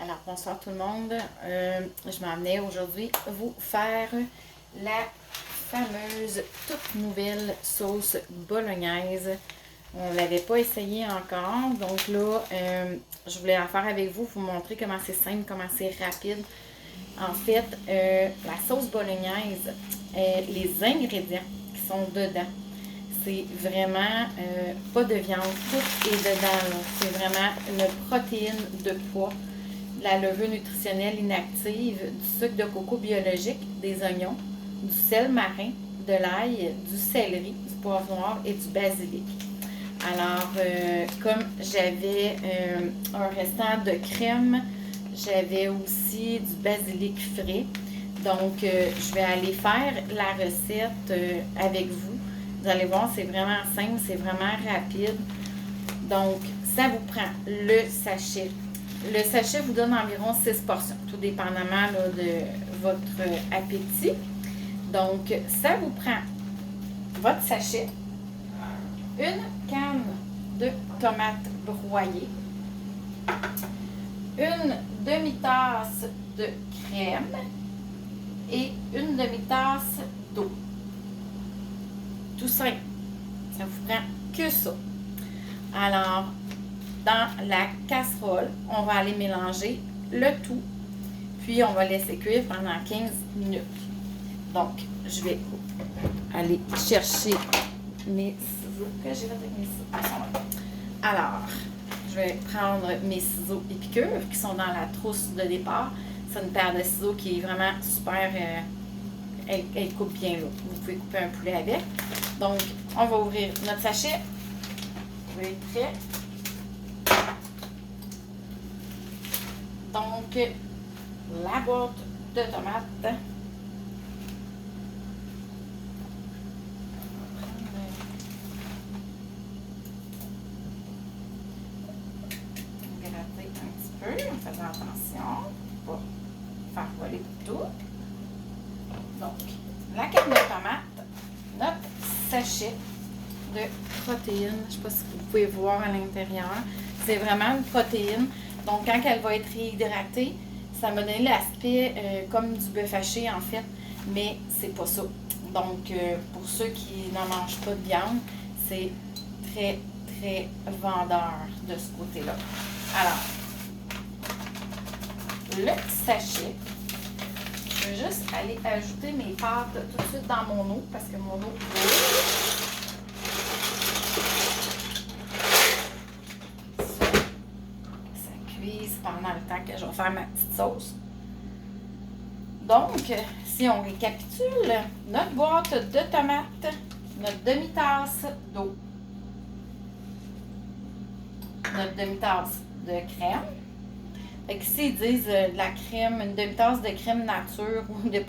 Alors, bonsoir tout le monde. Je m'emmenais aujourd'hui vous faire la fameuse toute nouvelle sauce bolognaise. On ne l'avait pas essayé encore. Donc là, je voulais en faire avec vous, vous montrer comment c'est simple, comment c'est rapide. En fait, la sauce bolognaise, les ingrédients qui sont dedans, c'est vraiment pas de viande, tout est dedans. C'est vraiment une protéine de pois, de la levure nutritionnelle inactive, du sucre de coco biologique, des oignons, du sel marin, de l'ail, du céleri, du poivre noir et du basilic. Alors, comme j'avais un restant de crème, j'avais aussi du basilic frais. Donc, je vais aller faire la recette avec vous. Vous allez voir, c'est vraiment simple, c'est vraiment rapide. Donc, ça vous prend le sachet. Le sachet vous donne environ 6 portions, tout dépendamment là, de votre appétit. Donc, ça vous prend votre sachet, une canne de tomates broyées, une demi-tasse de crème et une demi-tasse d'eau. Tout simple. Ça vous prend que ça. Alors, dans la casserole, on va aller mélanger le tout, puis on va laisser cuire pendant 15 minutes. Donc, je vais aller chercher mes ciseaux que j'ai fait avec mes ciseaux. Alors, je vais prendre mes ciseaux épicures qui sont dans la trousse de départ. C'est une paire de ciseaux qui est vraiment super, elle coupe bien là. Vous pouvez couper un poulet avec. Donc, on va ouvrir notre sachet. Je vais être prêt. Donc, la boîte de tomates. Gratter un petit peu en faisant attention pour pas faire voler tout. Donc, la canne de tomate, notre sachet de protéines. Je ne sais pas si vous pouvez voir à l'intérieur. C'est vraiment une protéine. Donc, quand elle va être réhydratée, ça m'a donné l'aspect comme du bœuf haché, en fait, mais c'est pas ça. Donc, pour ceux qui n'en mangent pas de viande, c'est très, très vendeur de ce côté-là. Alors, le sachet, je vais juste aller ajouter mes pâtes tout de suite dans mon eau, parce que mon eau bout. Pendant le temps que je vais faire ma petite sauce. Donc, si on récapitule, notre boîte de tomates, notre demi-tasse d'eau, notre demi-tasse de crème. Fait qu'ici, ils disent de la crème, une demi-tasse de crème nature ou de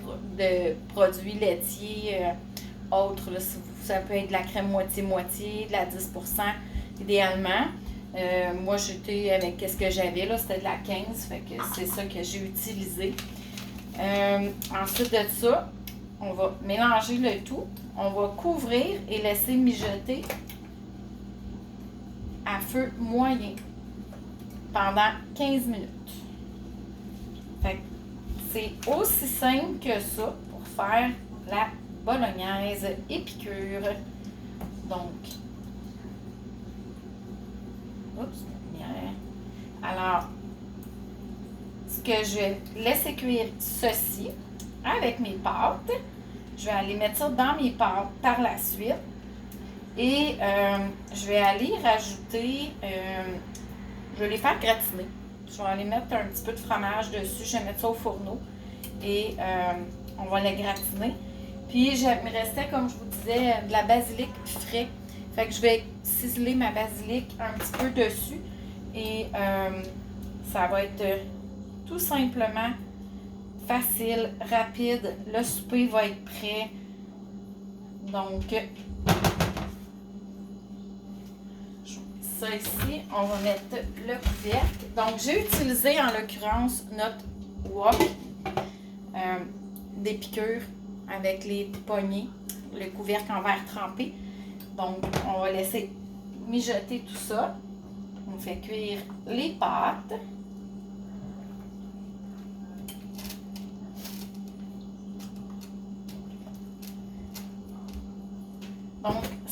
produits laitiers autres. Là, ça peut être de la crème moitié-moitié, de la 10% idéalement. Moi, j'étais avec ce que j'avais, là, c'était de la 15, fait que c'est ça que j'ai utilisé. Ensuite de ça, on va mélanger le tout. On va couvrir et laisser mijoter à feu moyen pendant 15 minutes. Fait que c'est aussi simple que ça pour faire la bolognaise épicure. Donc, oups, lumière. Alors, ce que je vais laisser cuire ceci avec mes pâtes, je vais aller mettre ça dans mes pâtes par la suite et je vais aller rajouter, je vais les faire gratiner. Je vais aller mettre un petit peu de fromage dessus, je vais mettre ça au fourneau et on va les gratiner. Puis, il me restait, comme je vous disais, de la basilic frais. Fait que je vais ciseler ma basilic un petit peu dessus et ça va être tout simplement facile, rapide. Le souper va être prêt. Donc, ça ici, on va mettre le couvercle. Donc, j'ai utilisé en l'occurrence notre wok des piqûres avec les poignées, le couvercle en verre trempé. Donc, on va laisser mijoter tout ça. On fait cuire les pâtes.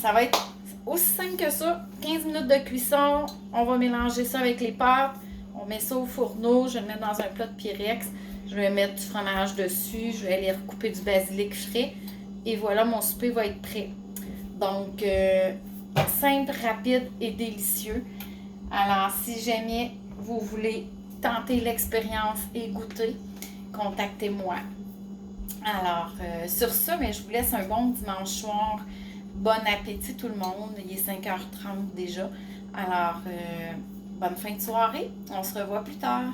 ça va être aussi simple que ça. 15 minutes de cuisson. On va mélanger ça avec les pâtes. On met ça au fourneau. Je vais le mettre dans un plat de Pyrex. Je vais mettre du fromage dessus. Je vais aller recouper du basilic frais. Et voilà, mon souper va être prêt. Donc, simple, rapide et délicieux. Alors, si jamais vous voulez tenter l'expérience et goûter, contactez-moi. Alors, sur ça, mais je vous laisse un bon dimanche soir. Bon appétit tout le monde. Il est 5h30 déjà. Alors, bonne fin de soirée. On se revoit plus tard.